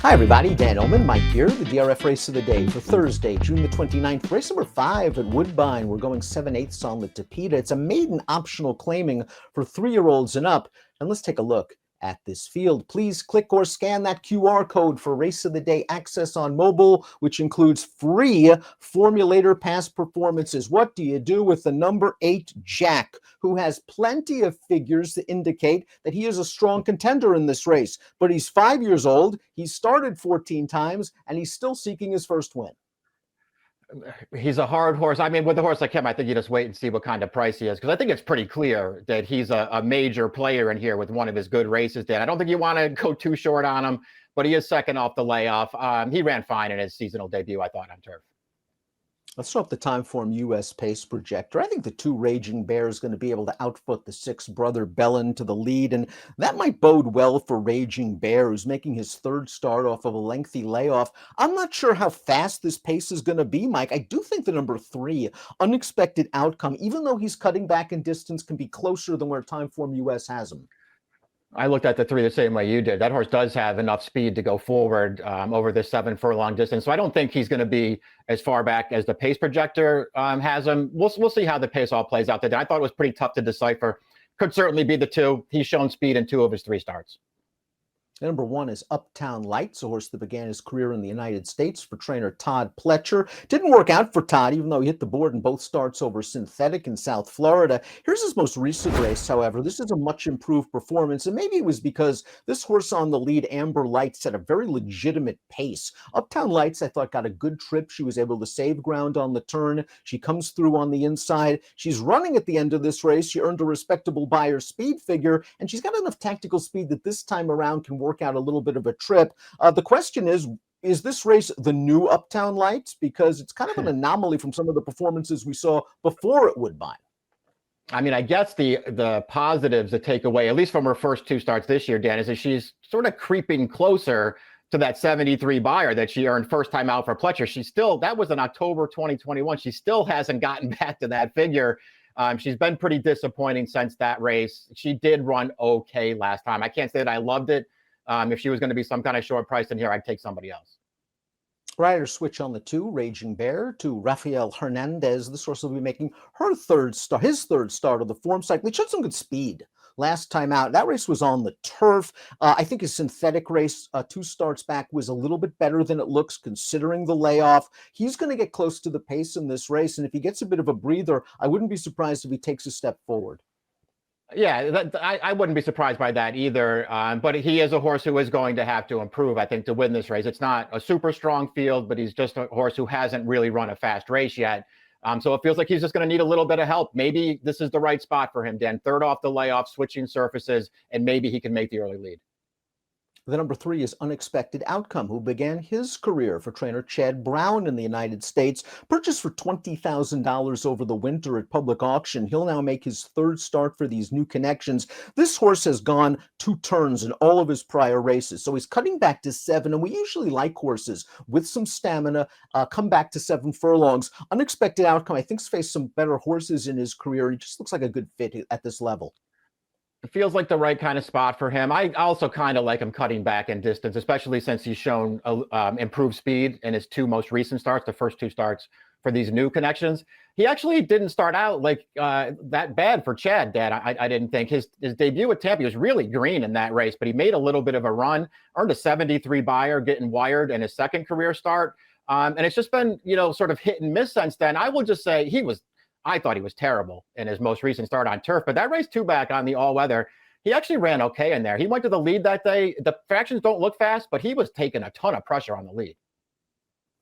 Hi everybody, Dan Illman, Mike Beer, the DRF race of the day for Thursday, June the 29th, race number 5 at Woodbine. We're going 7/8 on the Tapeta. It's a maiden optional claiming for 3-year-olds and up. And let's take a look at this field. Please click or scan that QR code for race of the day access on mobile, which includes free Formulator Pass performances. What do you do with the number 8 Jack, who has plenty of figures to indicate that he is a strong contender in this race? But he's 5 years old, he's started 14 times, and he's still seeking his first win. He's a hard horse. I mean, with a horse like him, I think you just wait and see what kind of price he is, because I think it's pretty clear that he's a major player in here with one of his good races, Dan. I don't think you want to go too short on him, but he is second off the layoff. He ran fine in his seasonal debut, I thought, on turf. Let's throw up the Timeform US pace projector. I think the 2 Raging Bear is going to be able to outfoot the 6 Brother Bellin to the lead, and that might bode well for Raging Bear, who's making his 3rd start off of a lengthy layoff. I'm not sure how fast this pace is going to be, Mike. I do think the number 3, Unexpected Outcome, even though he's cutting back in distance, can be closer than where Timeform US has him. I looked at the 3 the same way you did. That horse does have enough speed to go forward over the 7 furlong distance. So I don't think he's going to be as far back as the pace projector has him. We'll see how the pace all plays out today. I thought it was pretty tough to decipher. Could certainly be the 2. He's shown speed in 2 of his 3 starts. Number 1 is Uptown Lights, a horse that began his career in the United States for trainer Todd Pletcher. Didn't work out for Todd, even though he hit the board in both starts over Synthetic in South Florida. Here's his most recent race, however. This is a much improved performance, and maybe it was because this horse on the lead, Amber Lights, had a very legitimate pace. Uptown Lights, I thought, got a good trip. She was able to save ground on the turn. She comes through on the inside. She's running at the end of this race. She earned a respectable buyer speed figure, and she's got enough tactical speed that this time around can work out a little bit of a trip. The question is this race the new Uptown Lights? Because it's kind of an anomaly from some of the performances we saw before at Woodbine. I mean, I guess the positives to take away, at least from her first 2 starts this year, Dan, is that she's sort of creeping closer to that 73 buyer that she earned first time out for Pletcher. That was in October 2021. She still hasn't gotten back to that figure. She's been pretty disappointing since that race. She did run okay last time. I can't say that I loved it. If she was going to be some kind of short price in here, I'd take somebody else. Rider switch on the 2, Raging Bear, to Rafael Hernandez. This horse will be making his 3rd start of the form cycle. He showed some good speed last time out. That race was on the turf. I think his Synthetic race 2 starts back was a little bit better than it looks considering the layoff. He's going to get close to the pace in this race, and if he gets a bit of a breather, I wouldn't be surprised if he takes a step forward. Yeah, I wouldn't be surprised by that either. But he is a horse who is going to have to improve, I think, to win this race. It's not a super strong field, but he's just a horse who hasn't really run a fast race yet. So it feels like he's just going to need a little bit of help. Maybe this is the right spot for him, Dan. 3rd off the layoff, switching surfaces, and maybe he can make the early lead. The number 3 is Unexpected Outcome, who began his career for trainer Chad Brown in the United States. Purchased for $20,000 over the winter at public auction. He'll now make his 3rd start for these new connections. This horse has gone 2 turns in all of his prior races, so he's cutting back to 7, and we usually like horses with some stamina come back to 7 furlongs. Unexpected Outcome, I think, has faced some better horses in his career. He just looks like a good fit at this level. It feels like the right kind of spot for him. I also kind of like him cutting back in distance, especially since he's shown improved speed in his 2 most recent starts, the first 2 starts for these new connections. He actually didn't start out like that bad for Chad, Dad. I didn't think. His debut at Tampa, he was really green in that race, but he made a little bit of a run, earned a 73 buyer, getting wired in his 2nd career start. And it's just been, sort of hit and miss since then. I will just say I thought he was terrible in his most recent start on turf, but that race 2 back on the all-weather, he actually ran okay in there. He went to the lead that day. The fractions don't look fast, but he was taking a ton of pressure on the lead.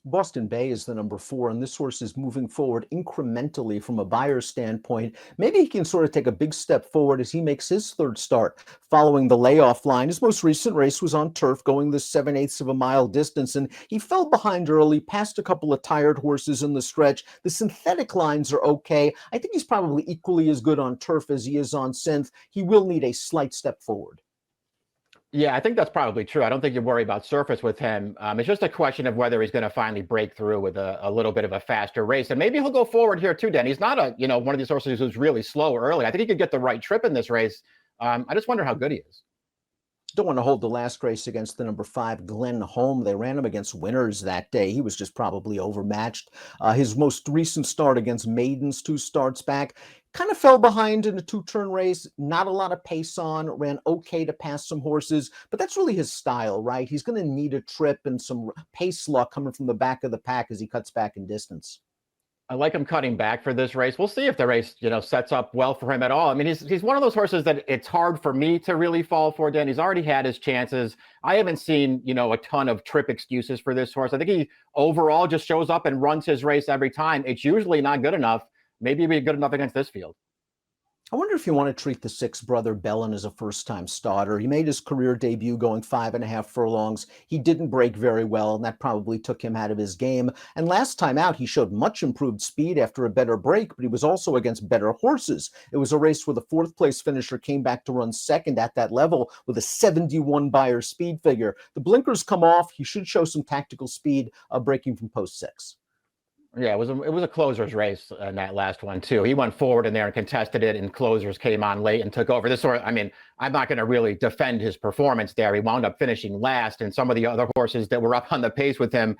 Boston Bay is the number 4, and this horse is moving forward incrementally from a buyer's standpoint. Maybe he can sort of take a big step forward as he makes his 3rd start following the layoff line. His most recent race was on turf, going the 7/8 of a mile distance, and he fell behind early, passed a couple of tired horses in the stretch. The Synthetic lines are okay. I think he's probably equally as good on turf as he is on synth. He will need a slight step forward. Yeah, I think that's probably true. I don't think you worry about surface with him. It's just a question of whether he's going to finally break through with a little bit of a faster race. And maybe he'll go forward here too, Dan. He's not one of these horses who's really slow early. I think he could get the right trip in this race. I just wonder how good he is. Don't want to hold the last race against the number 5 Glenn Home. They ran him against winners that day. He was just probably overmatched. His most recent start against maidens 2 starts back kind of fell behind in a 2-turn race. Not a lot of pace on. Ran okay to pass some horses, but that's really his style, right? He's going to need a trip and some pace luck coming from the back of the pack as he cuts back in distance. I like him cutting back for this race. We'll see if the race, sets up well for him at all. I mean, he's one of those horses that it's hard for me to really fall for, Dan. He's already had his chances. I haven't seen, a ton of trip excuses for this horse. I think he overall just shows up and runs his race every time. It's usually not good enough. Maybe it'll be good enough against this field. I wonder if you want to treat the 6th brother Bellin as a first-time starter. He made his career debut going 5.5 furlongs. He didn't break very well, and that probably took him out of his game. And last time out, he showed much improved speed after a better break, but he was also against better horses. It was a race where the 4th-place finisher came back to run second at that level with a 71 Beyer speed figure. The blinkers come off. He should show some tactical speed breaking from post 6. Yeah, it was a closer's race in that last one too. He went forward in there and contested it, and closers came on late and took over. This sort, I mean, I'm not going to really defend his performance there. He wound up finishing last, and some of the other horses that were up on the pace with him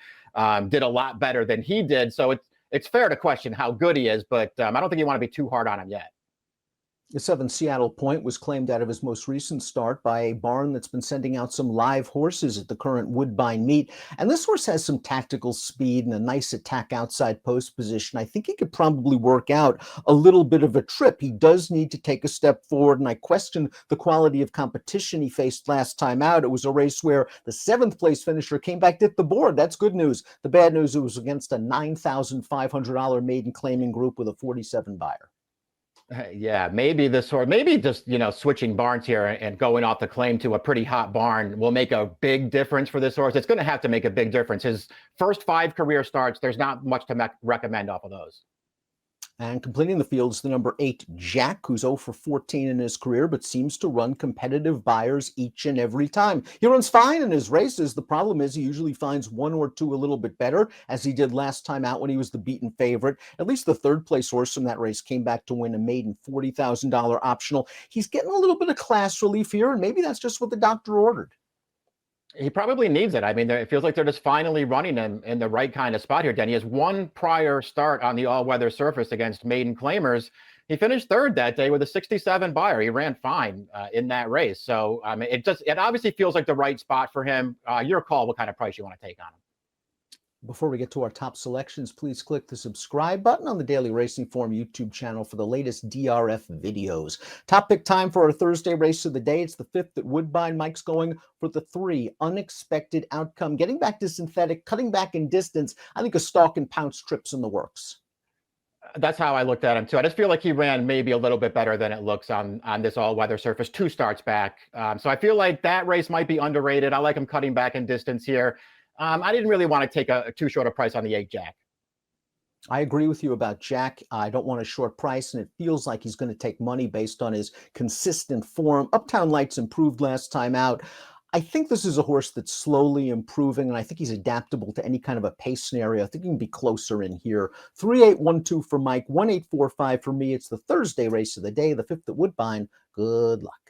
did a lot better than he did. So it's fair to question how good he is, but I don't think you want to be too hard on him yet. The 7 Seattle Point was claimed out of his most recent start by a barn that's been sending out some live horses at the current Woodbine meet. And this horse has some tactical speed and a nice attack outside post position. I think he could probably work out a little bit of a trip. He does need to take a step forward, and I question the quality of competition he faced last time out. It was a race where the 7th place finisher came back to hit the board. That's good news. The bad news, it was against a $9,500 maiden claiming group with a 47 Beyer. Yeah, maybe this horse, maybe just, switching barns here and going off the claim to a pretty hot barn will make a big difference for this horse. It's going to have to make a big difference. His first 5 career starts, there's not much to recommend off of those. And completing the field is the number 8, Jack, who's 0 for 14 in his career, but seems to run competitive Beyers each and every time. He runs fine in his races. The problem is he usually finds 1 or 2 a little bit better, as he did last time out when he was the beaten favorite. At least the 3rd place horse from that race came back to win a maiden $40,000 optional. He's getting a little bit of class relief here, and maybe that's just what the doctor ordered. He probably needs it. I mean, it feels like they're just finally running him in the right kind of spot here, Dan. He has 1 prior start on the all-weather surface against maiden claimers. He finished 3rd that day with a 67 Beyer. He ran fine in that race. So it obviously feels like the right spot for him. Your call, what kind of price you want to take on him. Before we get to our top selections, please click the subscribe button on the Daily Racing Form YouTube channel for the latest DRF videos. Top pick time for our Thursday race of the day. It's the 5th at Woodbine. Mike's going for the 3, Unexpected Outcome. Getting back to synthetic, cutting back in distance. I think a stalk and pounce trip's in the works. That's how I looked at him too. I just feel like he ran maybe a little bit better than it looks on this all-weather surface 2 starts back. So I feel like that race might be underrated. I like him cutting back in distance here. I didn't really want to take a too short a price on the 8 Jack. I agree with you about Jack. I don't want a short price, and it feels like he's going to take money based on his consistent form. Uptown Lights improved last time out. I think this is a horse that's slowly improving, and I think he's adaptable to any kind of a pace scenario. I think he can be closer in here. 3812 for Mike, 1845 for me. It's the Thursday race of the day, the 5th at Woodbine. Good luck.